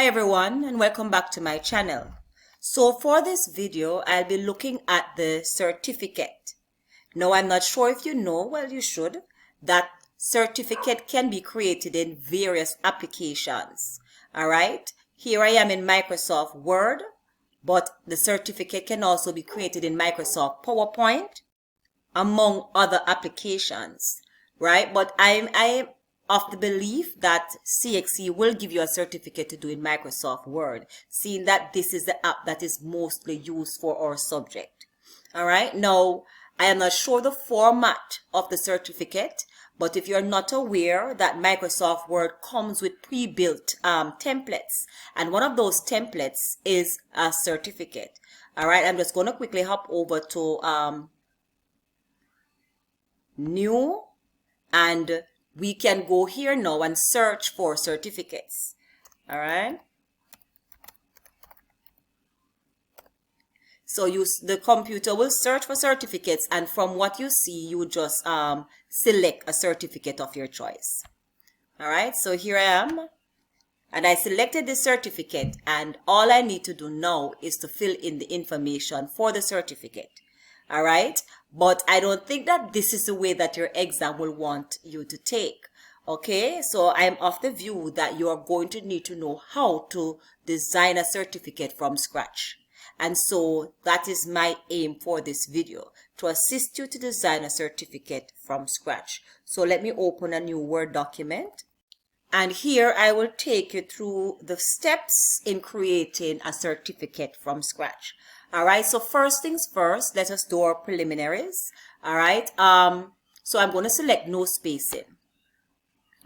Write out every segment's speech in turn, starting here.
Hi everyone, and welcome back to my channel. So for this video, I'll be looking at the certificate. Now I'm not sure if you know, well you should, that certificate can be created in various applications. Alright, here I am in Microsoft Word, but the certificate can also be created in Microsoft PowerPoint, among other applications. Right, but I'm of the belief that CXE will give you a certificate to do in Microsoft Word, seeing that this is the app that is mostly used for our subject. All right, now I am not sure the format of the certificate, but if you're not aware that Microsoft Word comes with pre-built templates, and one of those templates is a certificate. All right, I'm just going to quickly hop over to New, and we can go here now and search for certificates. All right. So the computer will search for certificates, and from what you see, you just select a certificate of your choice. All right. So here I am, and I selected the certificate, and all I need to do now is to fill in the information for the certificate. All right, but I don't think that this is the way that your exam will want you to take. Okay, so I'm of the view that you are going to need to know how to design a certificate from scratch. And so that is my aim for this video, to assist you to design a certificate from scratch. So let me open a new Word document. And here I will take you through the steps in creating a certificate from scratch. All right, so first things first, let us do our preliminaries. All right, so I'm going to select no spacing.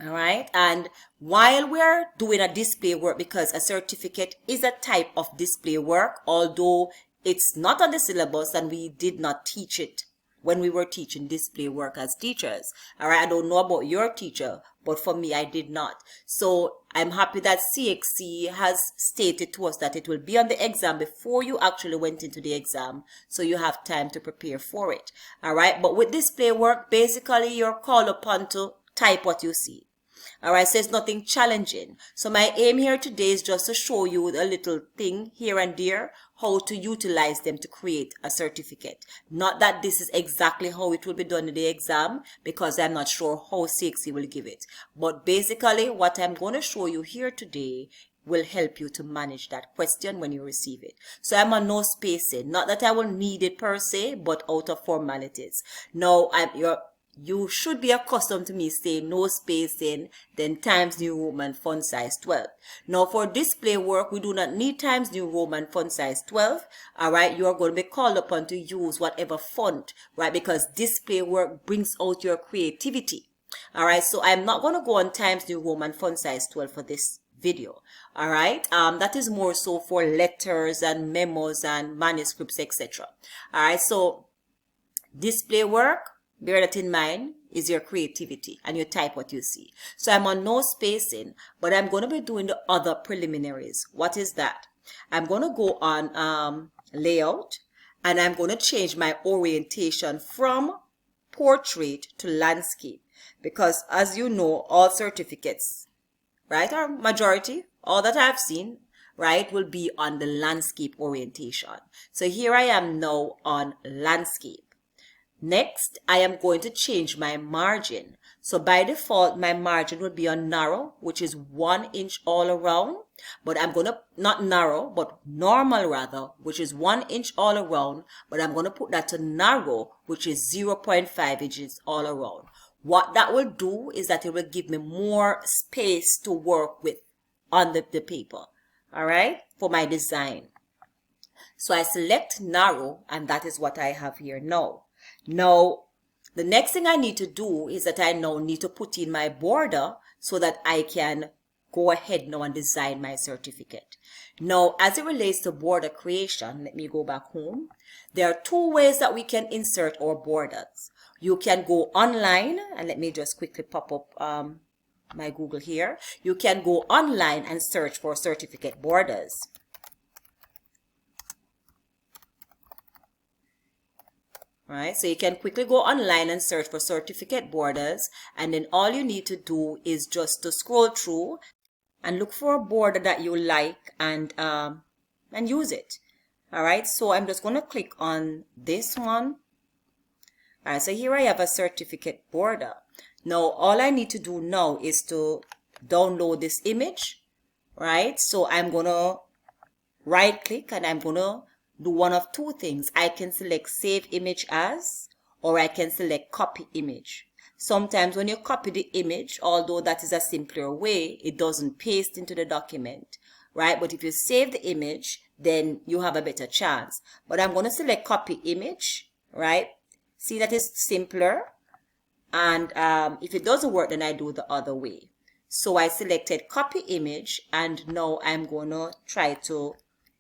All right, and while we're doing a display work, because a certificate is a type of display work, although it's not on the syllabus and we did not teach it when we were teaching display work as teachers. All right, I don't know about your teacher, but for me, I did not. So I'm happy that CXE has stated to us that it will be on the exam before you actually went into the exam, so you have time to prepare for it. All right, but with display work, basically you're called upon to type what you see. All right, so it's nothing challenging. So my aim here today is just to show you a little thing here and there, how to utilize them to create a certificate. Not that this is exactly how it will be done in the exam, because I'm not sure how CXE will give it. But basically, what I'm going to show you here today will help you to manage that question when you receive it. So I'm on no spacing. Not that I will need it per se, but out of formalities. Now, you should be accustomed to me saying no spacing, then Times New Roman font size 12. Now for display work, we do not need Times New Roman font size 12. All right, you are going to be called upon to use whatever font, right? Because display work brings out your creativity. All right, so I'm not going to go on Times New Roman font size 12 for this video. All right, that is more so for letters and memos and manuscripts, etc. All right, so display work, bear that in mind, is your creativity, and you type what you see. So I'm on no spacing, but I'm going to be doing the other preliminaries. What is that? I'm going to go on layout, and I'm going to change my orientation from portrait to landscape, because as you know, all certificates, right, or majority, all that I've seen, right, will be on the landscape orientation. So here I am now on landscape. Next, I am going to change my margin. So by default, my margin would be on narrow, which is 1 inch all around. But I'm going to, not narrow, but normal rather, which is 1 inch all around. But I'm going to put that to narrow, which is 0.5 inches all around. What that will do is that it will give me more space to work with on the paper. All right, for my design. So I select narrow, and that is what I have here now. Now, the next thing I need to do is that I now need to put in my border so that I can go ahead now and design my certificate. Now, as it relates to border creation, let me go back home. There are two ways that we can insert our borders. You can go online, and let me just quickly pop up my Google here. You can go online and search for certificate borders. Right, so you can quickly go online and search for certificate borders, and then all you need to do is just to scroll through and look for a border that you like and use it. All right, so I'm just going to click on this one. All right, so here I have a certificate border. Now, all I need to do now is to download this image, right? So I'm going to right click and I'm going to do one of two things. I can select Save Image As, or I can select Copy Image. Sometimes when you copy the image, although that is a simpler way, it doesn't paste into the document, right? But if you save the image, then you have a better chance. But I'm going to select Copy Image, right? See, that is simpler. And if it doesn't work, then I do the other way. So I selected Copy Image, and now I'm going to try to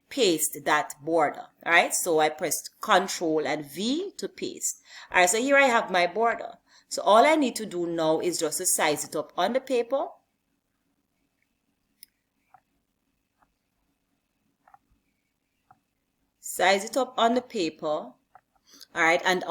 paste that border. All right, so I pressed Ctrl and V to paste. All right, so here I have my border. So all I need to do now is just to size it up on the paper. Size it up on the paper. All right, and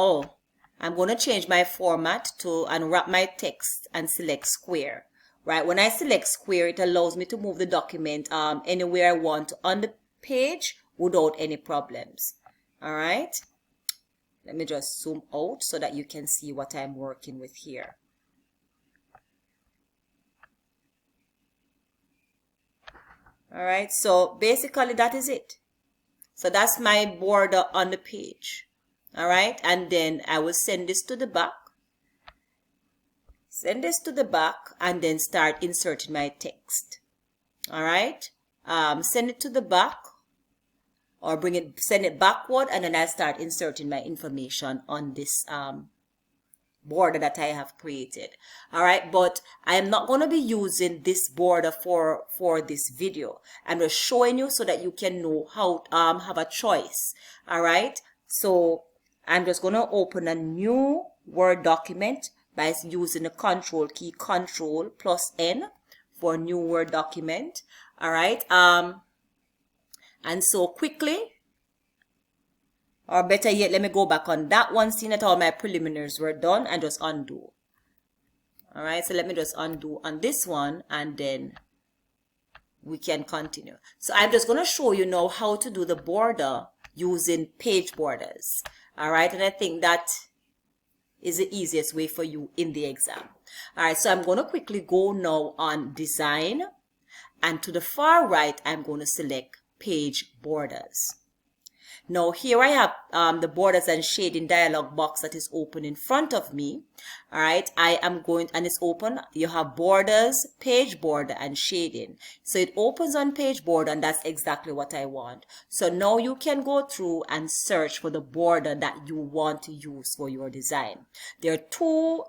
I'm going to change my format to unwrap my text and select square. Right, when I select square, it allows me to move the document anywhere I want on the page without any problems. All right, let me just zoom out so that you can see what I'm working with here. All right, so basically that is it. So that's my border on the page. All right, and then I will send this to the back. Send this to the back and then start inserting my text. All right, send it to the back, or send it backward, and then I start inserting my information on this border that I have created. All right, but I am not going to be using this border for this video. I'm just showing you so that you can know how have a choice. All right, so I'm just going to open a new Word document by using the Control key, Control plus N for a new Word document. All right, and so quickly, or better yet, let me go back on that one, seeing that all my preliminaries were done, and just undo. All right, so let me just undo on this one, and then we can continue. So I'm just going to show you now how to do the border using page borders. All right, and I think that is the easiest way for you in the exam. All right, so I'm going to quickly go now on Design, and to the far right, I'm going to select Page Borders. Now here I have the borders and shading dialog box that is open in front of me. All right, I am going, and it's open. You have borders, page border, and shading. So it opens on page border, and that's exactly what I want. So now you can go through and search for the border that you want to use for your design. There are two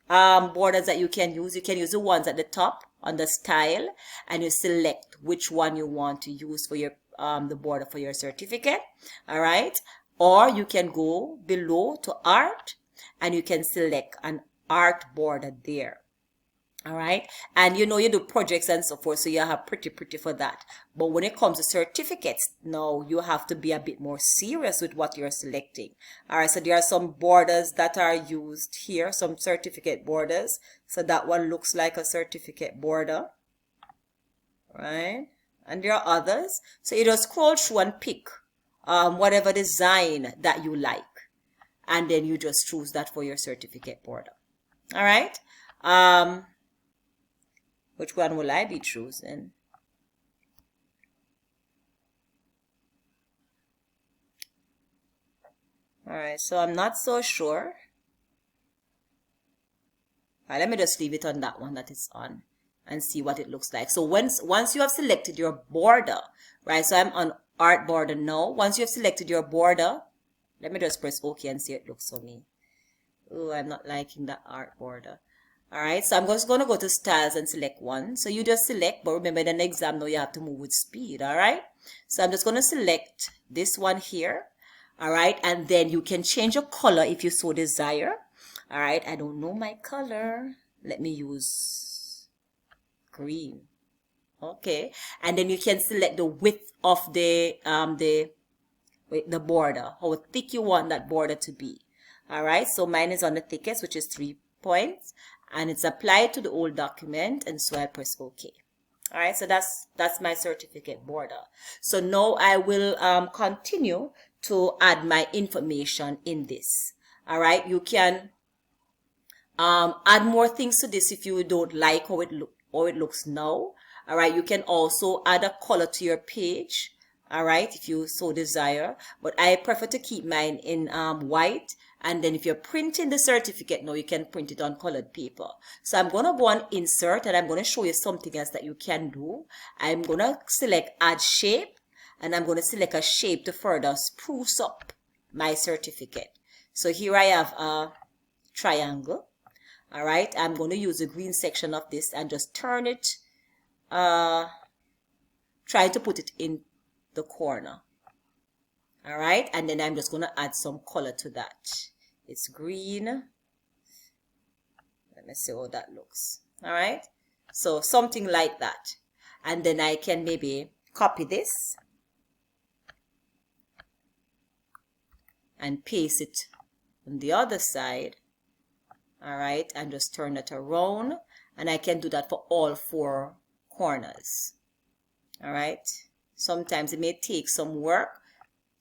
borders that you can use. You can use the ones at the top on the style, and you select which one you want to use for your the border for your certificate. All right, or you can go below to art and you can select an art border there. All right, and you know you do projects and so forth, so you have pretty for that. But when it comes to certificates, now you have to be a bit more serious with what you're selecting. All right, so there are some borders that are used here, some certificate borders. So that one looks like a certificate border, right? And there are others. So you just scroll through and pick whatever design that you like, and then you just choose that for your certificate border. All right, which one will I be choosing? All right, so I'm not so sure. All right, let me just leave it on that one that it's on and see what it looks like. So once you have selected your border, right? So I'm on art border now. Once you have selected your border, let me just press OK and see how it looks for me. Oh, I'm not liking that art border. All right, so I'm just going to go to styles and select one. So you just select, but remember in an exam now you have to move with speed. All right, so I'm just going to select this one here. All right, and then you can change your color if you so desire. All right, I don't know my color. Let me use green. Okay, and then you can select the width of the border, how thick you want that border to be. All right, so mine is on the thickest, which is 3 points, and it's applied to the old document, and so I press OK. All right, so that's my certificate border. So now I will continue to add my information in this. All right, you can add more things to this if you don't like how it looks now. All right, you can also add a color to your page. All right, if you so desire, but I prefer to keep mine in white. And then if you're printing the certificate now, you can print it on colored paper. So I'm going to go on insert, and I'm going to show you something else that you can do. I'm going to select add shape, and I'm going to select a shape to further spruce up my certificate. So here I have a triangle. All right, I'm going to use the green section of this and just turn it, try to put it in the corner. All right, and then I'm just going to add some color to that. It's green. Let me see how that looks. All right, so something like that. And then I can maybe copy this and paste it on the other side. All right, and just turn it around, and I can do that for all 4 corners. All right, sometimes it may take some work,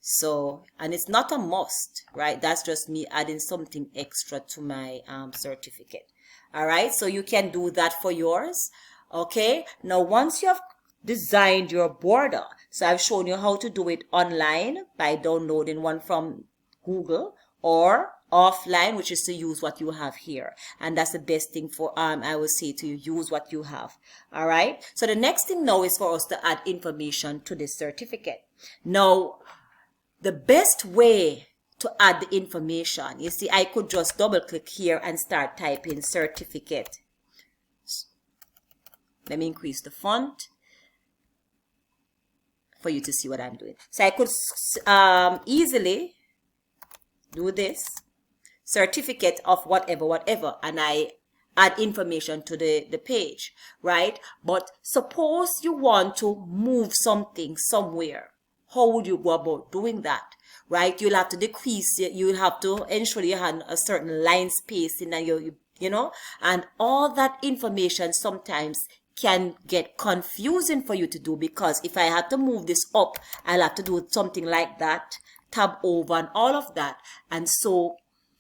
so, and it's not a must, right? That's just me adding something extra to my certificate. All right, so you can do that for yours. Okay, now once you have designed your border, so I've shown you how to do it online by downloading one from Google, or offline, which is to use what you have here. And that's the best thing for I will say to you, use what you have. All right, so the next thing now is for us to add information to this certificate. Now the best way to add the information, you see, I could just double click here and start typing certificate. Let me increase the font for you to see what I'm doing. So I could easily do this, certificate of whatever, and I add information to the page, right? But suppose you want to move something somewhere. How would you go about doing that, right? You'll have to decrease it. You'll have to ensure you have a certain line spacing, and you know, and all that information sometimes can get confusing for you to do, because if I have to move this up, I'll have to do something like that, tab over and all of that. And so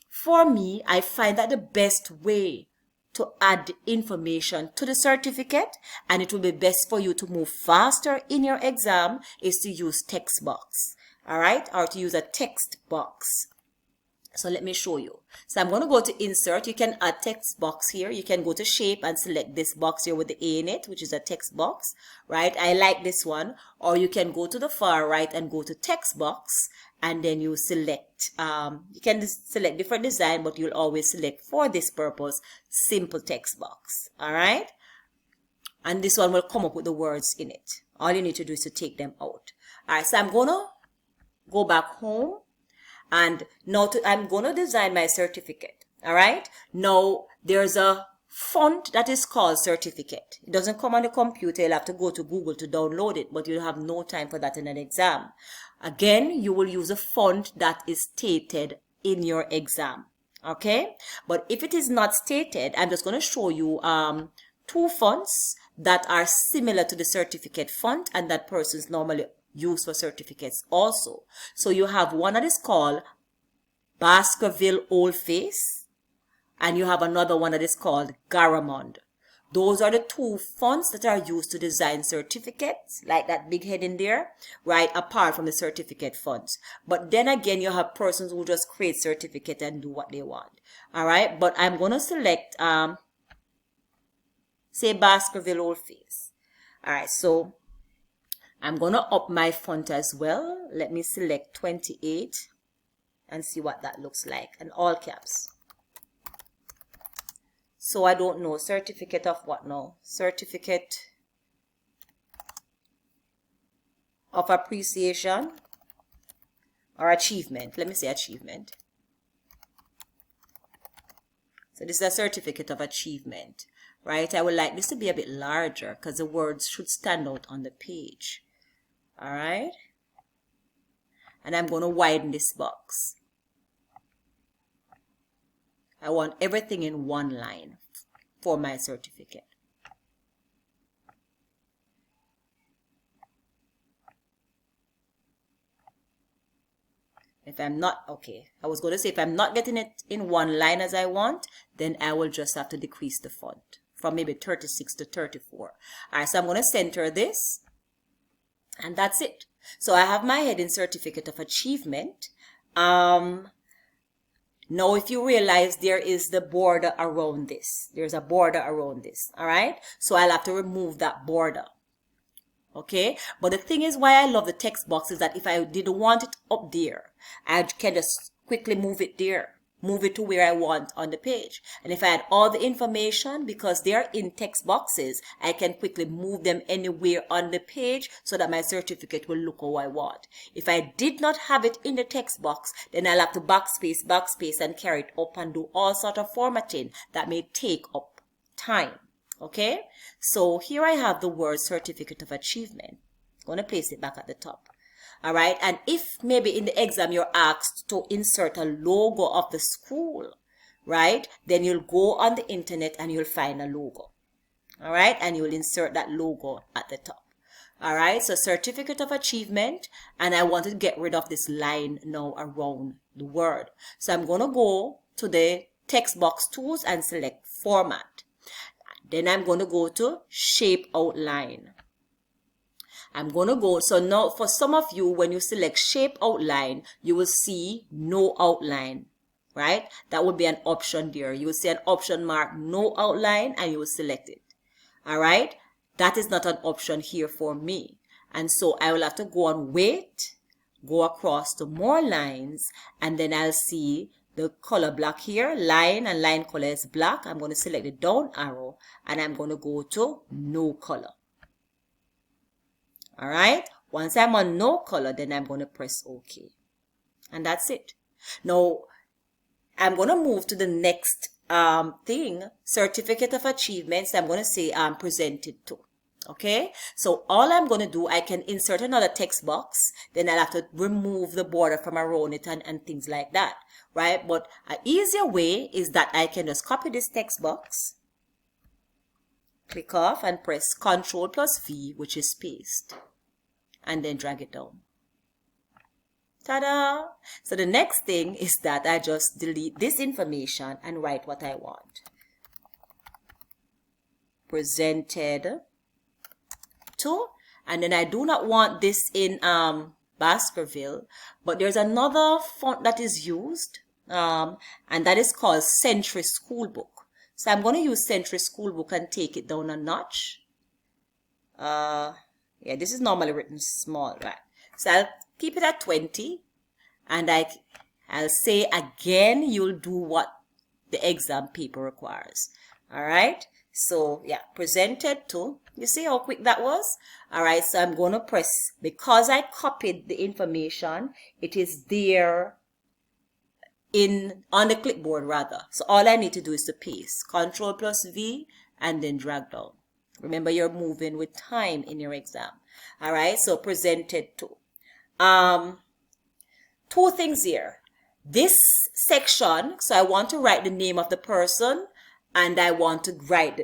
for me, I find that the best way to add information to the certificate, and it will be best for you to move faster in your exam, is to use text box. All right, or to use a text box. So let me show you. So I'm going to go to insert. You can add text box here. You can go to shape and select this box here with the A in it, which is a text box, right? I like this one. Or you can go to the far right and go to text box, and then you select, you can select different design, but you'll always select, for this purpose, simple text box. All right, and this one will come up with the words in it. All you need to do is to take them out. All right, so I'm gonna go back home, and now I'm gonna design my certificate. All right, now there's a font that is called certificate. It doesn't come on the computer. You'll have to go to Google to download it, but you'll have no time for that in an exam. Again, you will use a font that is stated in your exam. Okay, but if it is not stated, I'm just going to show you 2 fonts that are similar to the certificate font, and that persons normally use for certificates also. So you have one that is called Baskerville Oldface, and you have another one that is called Garamond. Those are the 2 fonts that are used to design certificates, like that big head in there, right, apart from the certificate fonts. But then again, you have persons who just create certificate and do what they want. All right, but I'm going to select, say, Baskerville Oldface. All right, so I'm going to up my font as well. Let me select 28 and see what that looks like, and all caps. So I don't know, certificate of what now? Certificate of appreciation or achievement. Let me say achievement. So this is a certificate of achievement, right? I would like this to be a bit larger because the words should stand out on the page. All right. And I'm going to widen this box. I want everything in one line for my certificate. If I'm not, okay, I was going to say if I'm not getting it in one line as I want, then I will just have to decrease the font from maybe 36 to 34. All right, so I'm going to center this, and that's it. So I have my heading Certificate of Achievement. Now, if you realize there is the border around this, there's a border around this, all right? So I'll have to remove that border. Okay, but the thing is, why I love the text box is that if I didn't want it up there, I can just quickly move it there, move it to where I want on the page. And if I had all the information, because they're in text boxes, I can quickly move them anywhere on the page so that my certificate will look how I want. If I did not have it in the text box, then I'll have to backspace, and carry it up and do all sort of formatting that may take up time. Okay, so here I have the word Certificate of Achievement. I'm going to place it back at the top. All right, and if maybe in the exam you're asked to insert a logo of the school, right, then you'll go on the internet and you'll find a logo. All right, and you'll insert that logo at the top. All right, so Certificate of Achievement, and I want to get rid of this line now around the word. So I'm going to go to the text box tools and select Format. Then I'm going to go to Shape Outline. I'm going to go, so now for some of you, when you select Shape Outline, you will see no outline, right? That would be an option there. You will see an option marked no outline and you will select it. All right? That is not an option here for me. And so I will have to go on Weight, go across to More Lines, and then I'll see the color block here, line, and line color is black. I'm going to select the down arrow and I'm going to go to no color. All right. Once I'm on no color, then I'm going to press OK. And that's it. Now, I'm going to move to the next thing, Certificate of Achievements. I'm going to say presented to. Okay, so all I'm going to do, I can insert another text box, then I'll have to remove the border from around it and things like that, right? But an easier way is that I can just copy this text box, click off and press Ctrl+V, which is paste, and then drag it down. Ta-da! So the next thing is that I just delete this information and write what I want. Presented to, and then I do not want this in Baskerville, but there's another font that is used, and that is called Century Schoolbook. So I'm going to use Century Schoolbook and take it down a notch. Yeah, this is normally written small, right? So I'll keep it at 20, and I'll say again, you'll do what the exam paper requires. All right. So yeah, presented to, you see how quick that was? All right, so I'm going to press, because I copied the information, it is there on the clipboard rather. So all I need to do is to paste, Ctrl+V, and then drag down. Remember, you're moving with time in your exam. All right, so presented to. Two things here. This section, so I want to write the name of the person, and I want to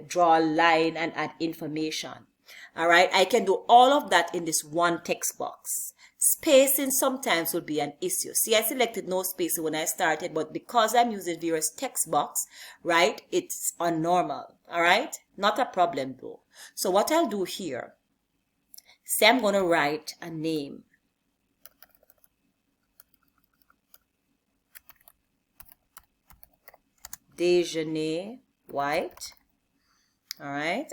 draw a line and add information. All right, I can do all of that in this one text box. Spacing sometimes will be an issue. See, I selected no spacing when I started, but because I'm using various text box, right, it's on normal. All right, not a problem though. So what I'll do here, say I'm going to write a name. Diedre-White. All right.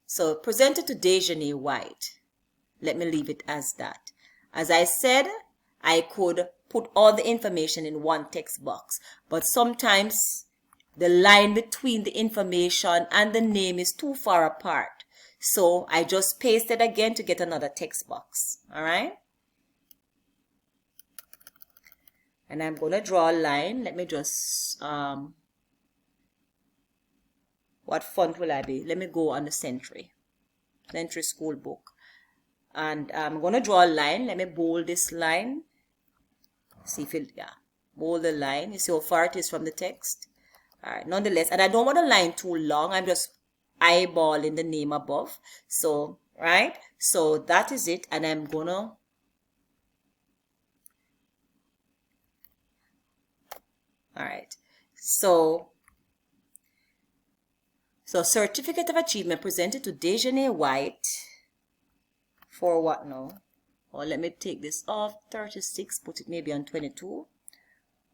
So presented to Diedre-White. Let me leave it as that. As I said, I could put all the information in one text box, but sometimes the line between the information and the name is too far apart. So I just paste it again to get another text box. All right. And I'm going to draw a line. Let me just, what font will I be? Let me go on the Century Schoolbook. And I'm going to draw a line. Let me bold this line. See if it, yeah, bold the line. You see how far it is from the text? All right, nonetheless, and I don't want the line too long. I'm just eyeballing the name above. So, right? So that is it. And I'm going to All right. So Certificate of Achievement presented to Diedre-Ann for what now? Or let me take this off, 36, put it maybe on 22.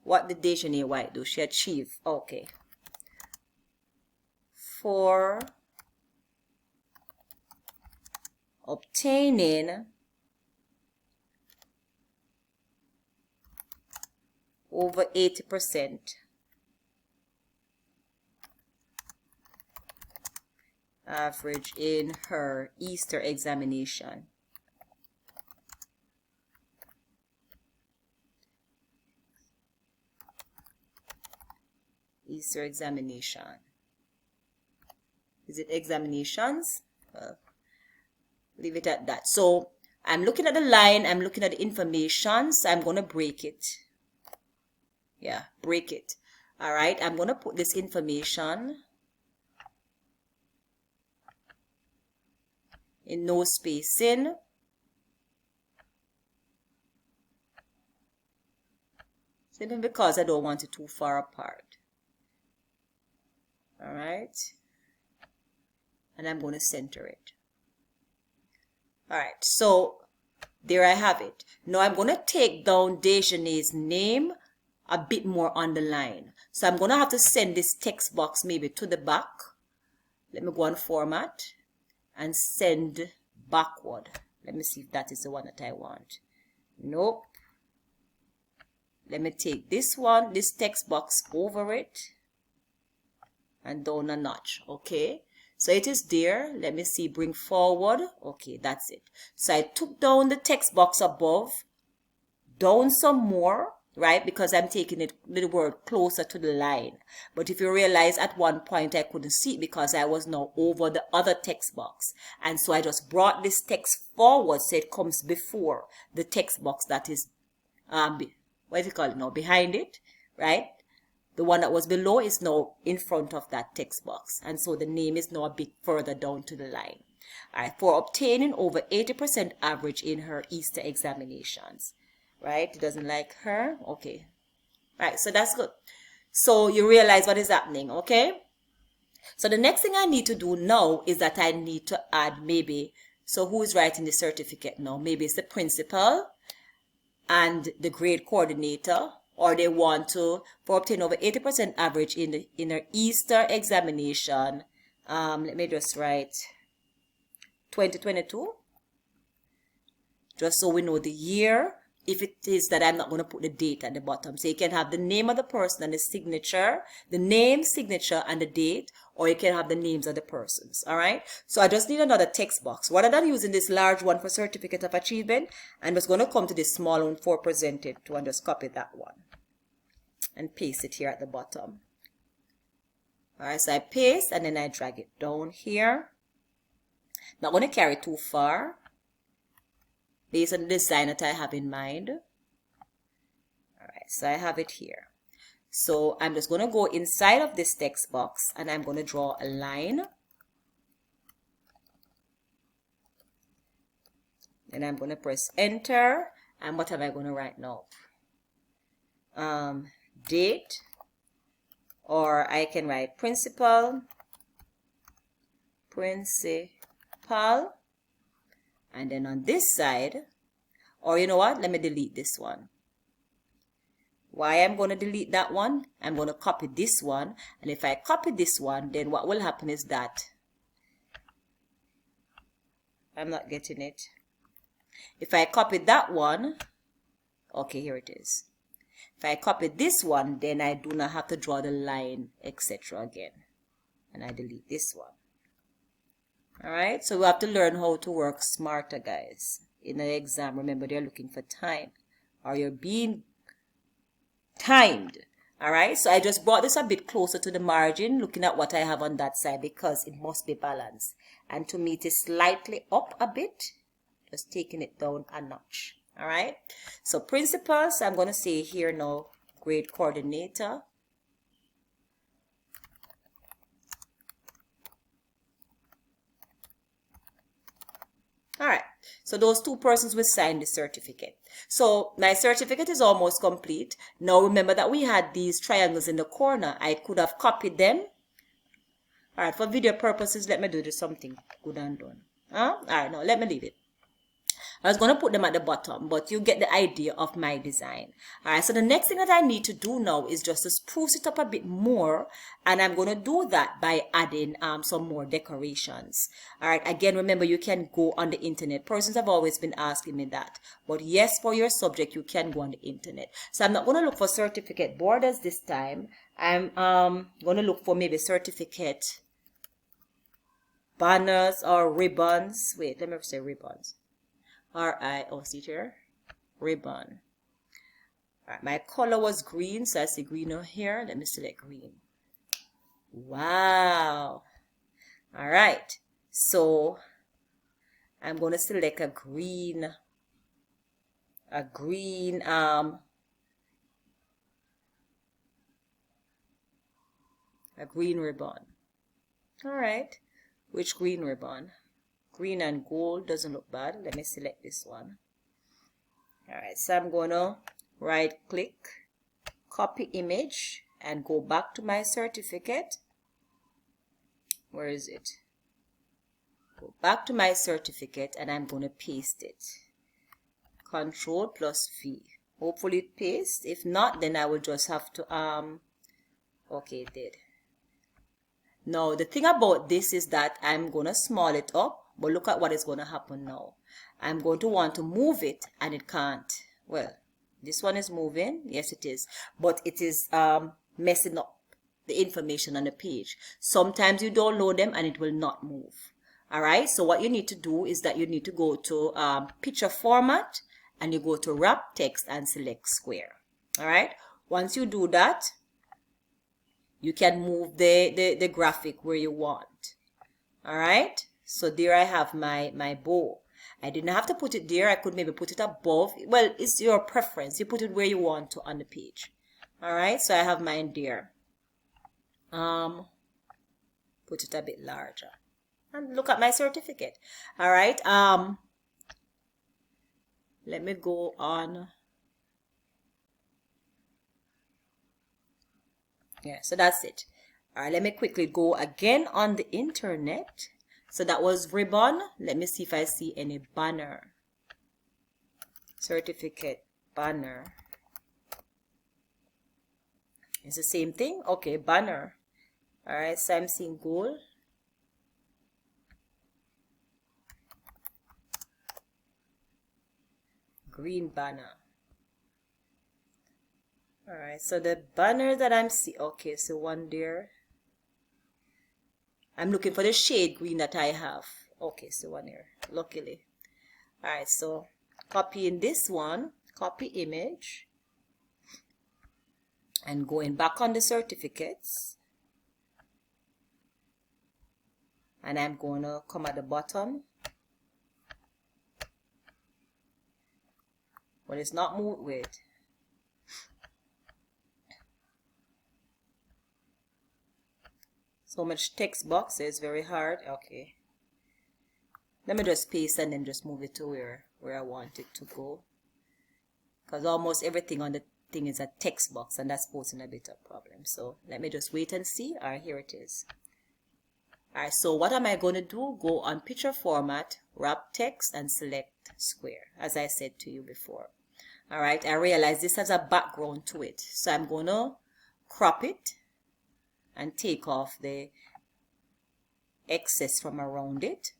What did Diedre-Ann do? She achieved, okay. For obtaining over 80% average in her Easter examination. Easter examination. Is it examinations? Leave it at that. So I'm looking at the line, I'm looking at the information, so I'm going to break it. Yeah, break it. All right, I'm going to put this information in no spacing. Simply because I don't want it too far apart. All right. And I'm going to center it. All right, so there I have it. Now I'm going to take down Diedre-Ann's name a bit more on the line. So I'm going to have to send this text box maybe to the back. Let me go on format and send backward. Let me see if that is the one that I want. Nope. Let me take this one, this text box over it and down a notch. Okay. So it is there. Let me see, bring forward. Okay, that's it. So I took down the text box above, down some more, right? Because I'm taking it, the word closer to the line. But if you realize at one point I couldn't see it because I was now over the other text box. And so I just brought this text forward so it comes before the text box that is, what do you call it now? Behind it, right? The one that was below is now in front of that text box. And so the name is now a bit further down to the line. All right, for obtaining over 80% average in her Easter examinations. Right, it doesn't like her. Okay. All right, so that's good. So you realize what is happening, okay? So the next thing I need to do now is that I need to add maybe, so who is writing the certificate now? Maybe it's the principal and the grade coordinator. Or they want to, for obtain over 80% average in their Easter examination. Let me just write 2022. Just so we know the year. If it is that I'm not going to put the date at the bottom. So you can have the name of the person and the signature, the name, signature, and the date. Or you can have the names of the persons. All right. So I just need another text box. Rather than using this large one for Certificate of Achievement, I'm just going to come to this small one for Presented to and just copy that one. And paste it here at the bottom. All right, so I paste and then I drag it down here. Not going to carry too far based on the design that I have in mind. All right, so I have it here. So I'm just going to go inside of this text box and I'm going to draw a line. And I'm going to press enter. And what am I going to write now? Date, or I can write principal, and then on this side, or you know what, let me delete this one. Why I'm going to delete that one? I'm going to copy this one, and if I copy this one, then what will happen is that, I'm not getting it. If I copy that one, okay, here it is. If I copy this one, then I do not have to draw the line, etc. again. And I delete this one. Alright, so we have to learn how to work smarter, guys. In an exam, remember, they're looking for time. Or you're being timed. Alright, so I just brought this a bit closer to the margin, looking at what I have on that side, because it must be balanced. And to me, it is slightly up a bit. Just taking it down a notch. All right, so principals, I'm going to say here now, grade coordinator. All right, So those two persons will sign the certificate. So my certificate is almost complete. Now remember that we had these triangles in the corner. I could have copied them. All right, for video purposes, let me do this something good and done. All right, no, let me leave it. I was going to put them at the bottom, but you get the idea of my design. All right, so the next thing that I need to do now is just to spruce it up a bit more, and I'm going to do that by adding some more decorations. All right, again, remember, you can go on the internet. Persons have always been asking me that, but yes, for your subject, you can go on the internet. So I'm not going to look for certificate borders this time. I'm going to look for maybe certificate banners or ribbons. Wait, let me say ribbons. see here, ribbon. All right, my color was green, so I see green over here. Let me select green. Wow. All right, so I'm going to select a green ribbon. All right, which green ribbon? Green and gold doesn't look bad. Let me select this one. All right, so I'm going to right click, copy image, and go back to my certificate. Where is it? Go back to my certificate, and I'm going to paste it. Control plus V. Hopefully it pastes. If not, then I will just have to okay, it did. Now the thing about this is that I'm going to small it up. But look at what is going to happen now. I'm going to want to move it, and it can't. Well, this one is moving. Yes, it is. But it is messing up the information on the page. Sometimes you download them, and it will not move. All right. So what you need to do is that you need to go to picture format, and you go to wrap text and select square. All right. Once you do that, you can move the graphic where you want. All right. So there I have my bow. I didn't have to put it there. I could maybe put it above. Well, it's your preference. You put it where you want to on the page. All right, so I have mine there. Put it a bit larger. And look at my certificate. All right. Let me go on. Yeah, so that's it. All right, let me quickly go again on the internet. So that was ribbon. Let me see if I see any banner. Certificate banner. It's the same thing. Okay, banner. All right, so I'm seeing gold. Green banner. All right, so the banner that I'm seeing. Okay, so one there. I'm looking for the shade green that I have. Okay, so one here, luckily. All right, so copying this one, copy image, and going back on the certificates. And I'm going to come at the bottom. But it's not moved with. So much text boxes, very hard. Okay. Let me just paste and then just move it to where I want it to go. Because almost everything on the thing is a text box, and that's posing a bit of problem. So let me just wait and see. All right, here it is. All right, so what am I going to do? Go on picture format, wrap text, and select square, as I said to you before. All right, I realize this has a background to it. So I'm going to crop it and take off the excess from around it.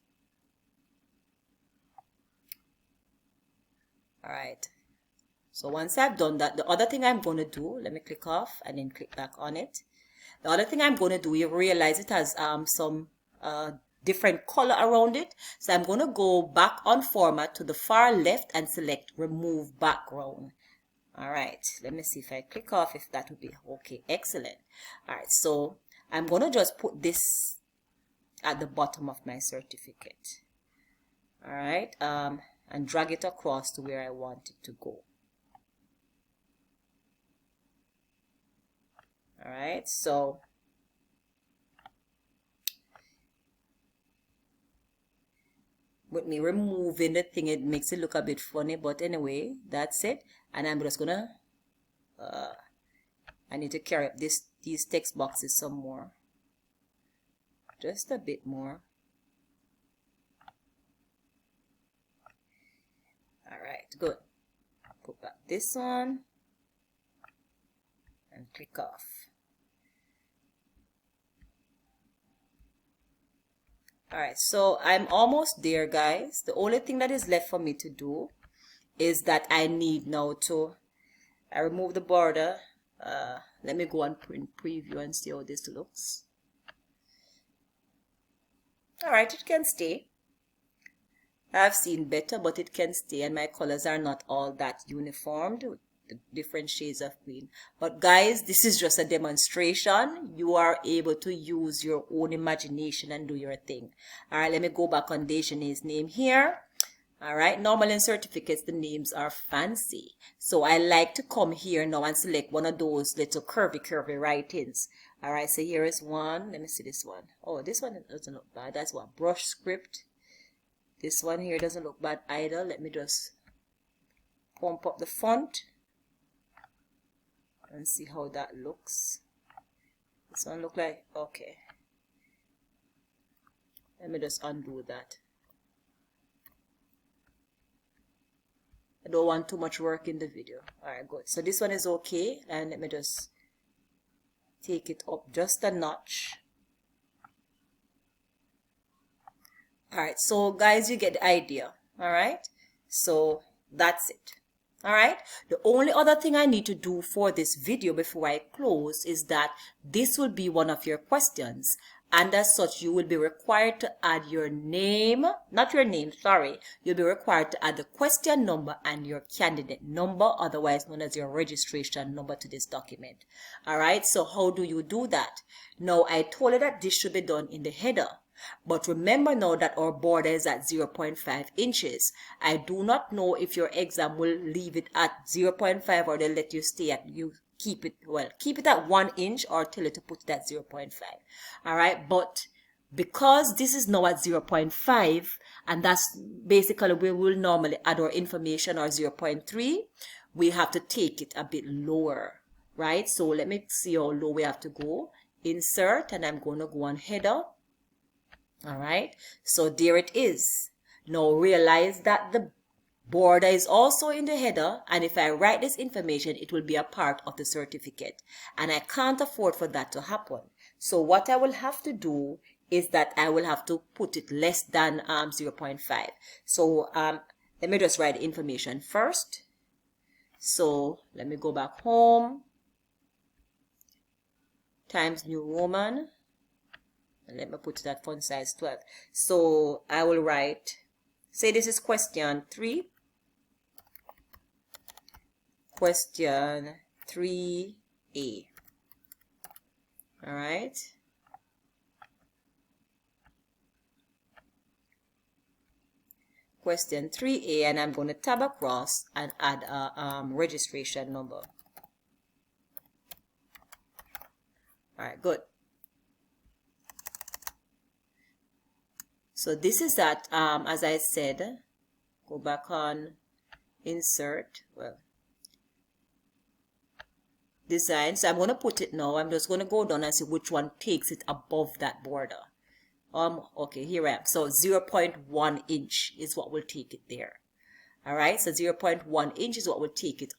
All right. So once I've done that, the other thing I'm going to do, let me click off and then click back on it. The other thing I'm going to do, you realize it has some different color around it. So I'm going to go back on format to the far left and select remove background. All right, let me see if I click off if that would be okay. Excellent. All right, so I'm going to just put this at the bottom of my certificate. All right, and drag it across to where I want it to go. All right, so with me removing the thing, it makes it look a bit funny, but anyway, that's it. And I'm just gonna I need to carry up these text boxes some more, just a bit more. All right, good. Put back this one and click off. All right, so I'm almost there, guys. The only thing that is left for me to do is that I need now to I remove the border. Let me go and print preview and see how this looks. All right, it can stay. I've seen better, but it can stay, and my colors are not all that uniformed with the different shades of green. But guys, this is just a demonstration. You are able to use your own imagination and do your thing. All right, let me go back on Diedre-Ann's name here. All right, normally in certificates, the names are fancy. So I like to come here now and select one of those little curvy writings. All right, so here is one. Let me see this one. Oh, this one doesn't look bad. That's one brush script. This one here doesn't look bad either. Let me just pump up the font and see how that looks. This one look like, okay. Let me just undo that. I don't want too much work in the video. All right, good. So this one is okay. And let me just take it up just a notch. All right, so guys, you get the idea. All right, so that's it. All right, the only other thing I need to do for this video before I close is that this will be one of your questions, and as such you will be required to add your name, not your name, sorry, you'll be required to add the question number and your candidate number, otherwise known as your registration number, to this document. All right, so how do you do that? Now, I told you that this should be done in the header. But remember now that our border is at 0.5 inches. I do not know if your exam will leave it at 0.5 or they'll let you stay at, keep it at 1 inch or tell you to put it at 0.5. All right, but because this is now at 0.5, and that's basically where we'll normally add our information, or 0.3, we have to take it a bit lower, right? So let me see how low we have to go. Insert, and I'm going to go on header. All right, so there it is. Now realize that the border is also in the header, and if I write this information, it will be a part of the certificate, and I can't afford for that to happen. So what I will have to do is that I will have to put it less than 0.5. So let me just write the information first. So let me go back home, Times New Roman. Let me put it at font size 12. So I will write, say this is question 3. Question 3A. All right. Question 3A, and I'm going to tab across and add a registration number. All right, good. So this is that, as I said, go back on insert, design. So I'm going to put it now. I'm just going to go down and see which one takes it above that border. Okay, here I am. So 0.1 inch is what will take it there. All right, so 0.1 inch is what will take it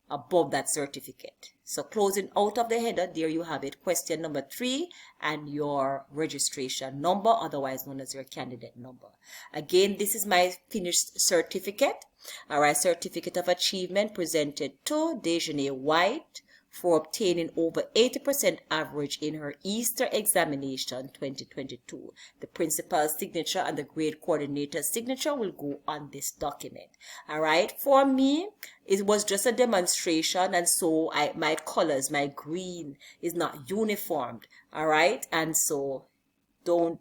above that certificate. So closing out of the header, there you have it, question number 3 and your registration number, otherwise known as your candidate number. Again, this is my finished certificate. All right, certificate of achievement presented to Diedre-White for obtaining over 80% average in her Easter examination 2022. The principal's signature and the grade coordinator's signature will go on this document. All right, for me, it was just a demonstration, and so my colors, my green is not uniformed. All right, and so don't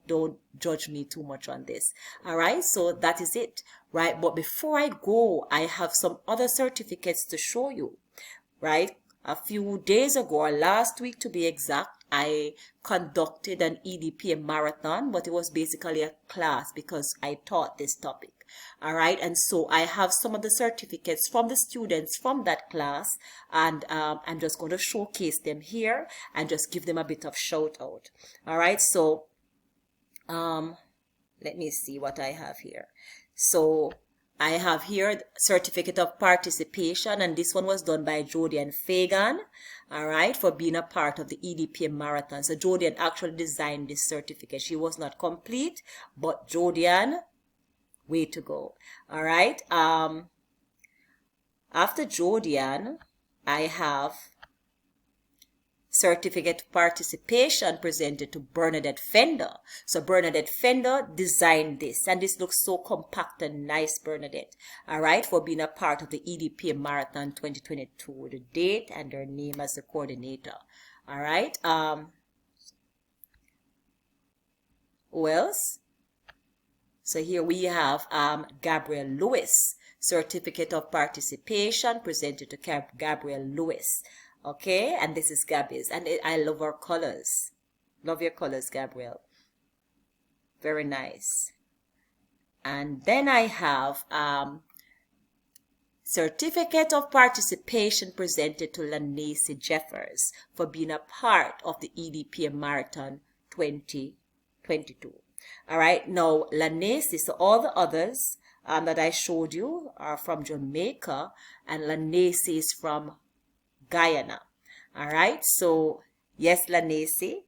judge me too much on this. All right, so that is it, right? But before I go, I have some other certificates to show you, right? A few days ago, or last week to be exact, I conducted an EDPM marathon, but it was basically a class because I taught this topic. All right, and so I have some of the certificates from the students from that class, and I'm just going to showcase them here and just give them a bit of shout out. All right, so let me see what I have here. So I have here certificate of participation, and this one was done by Diedre-Ann Fagan, all right, for being a part of the EDPM marathon. So Diedre-Ann actually designed this certificate. She was not complete, but Diedre-Ann, way to go. All right. After Diedre-Ann, I have certificate of participation presented to Bernadette Fender. So Bernadette Fender designed this, and this looks so compact and nice, Bernadette. All right, for being a part of the EDPM Marathon 2022, the date and her name as the coordinator. All right. Who else? So here we have Gabrielle Lewis, certificate of participation presented to Gabrielle Lewis. Okay, and this is Gabby's, and I love her colors. Love your colors, Gabrielle. Very nice. And then I have certificate of participation presented to Lanacy Jeffers for being a part of the EDPM Marathon 2022. All right, now Lanacy, so all the others that I showed you are from Jamaica, and Lanacy is from Guyana. All right, so yes, Lanacy,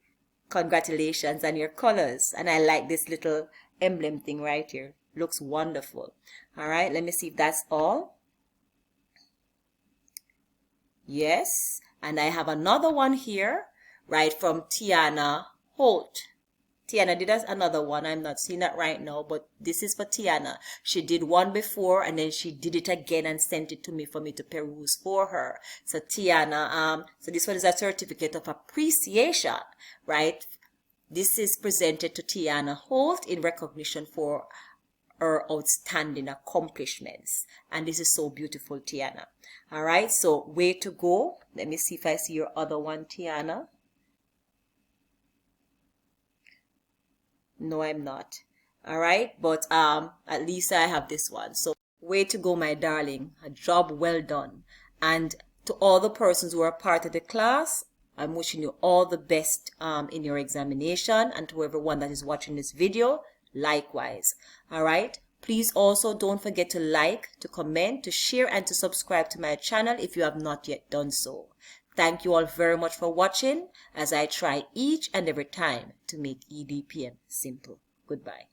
congratulations on your colors, and I like this little emblem thing right here. Looks wonderful. All right, let me see if that's all. Yes, and I have another one here, right, from Tiana Holt. Tiana did another one. I'm not seeing that right now, but this is for Tiana. She did one before, and then she did it again and sent it to me for me to peruse for her. So Tiana, so this one is a certificate of appreciation, right? This is presented to Tiana Holt in recognition for her outstanding accomplishments. And this is so beautiful, Tiana. All right, so way to go. Let me see if I see your other one, Tiana. No, I'm not. All right, but at least I have this one. So way to go, my darling. A job well done. And to all the persons who are part of the class, I'm wishing you all the best in your examination, and to everyone that is watching this video, likewise. All right, please also don't forget to like, to comment, to share, and to subscribe to my channel if you have not yet done so. Thank you all very much for watching as I try each and every time to make EDPM simple. Goodbye.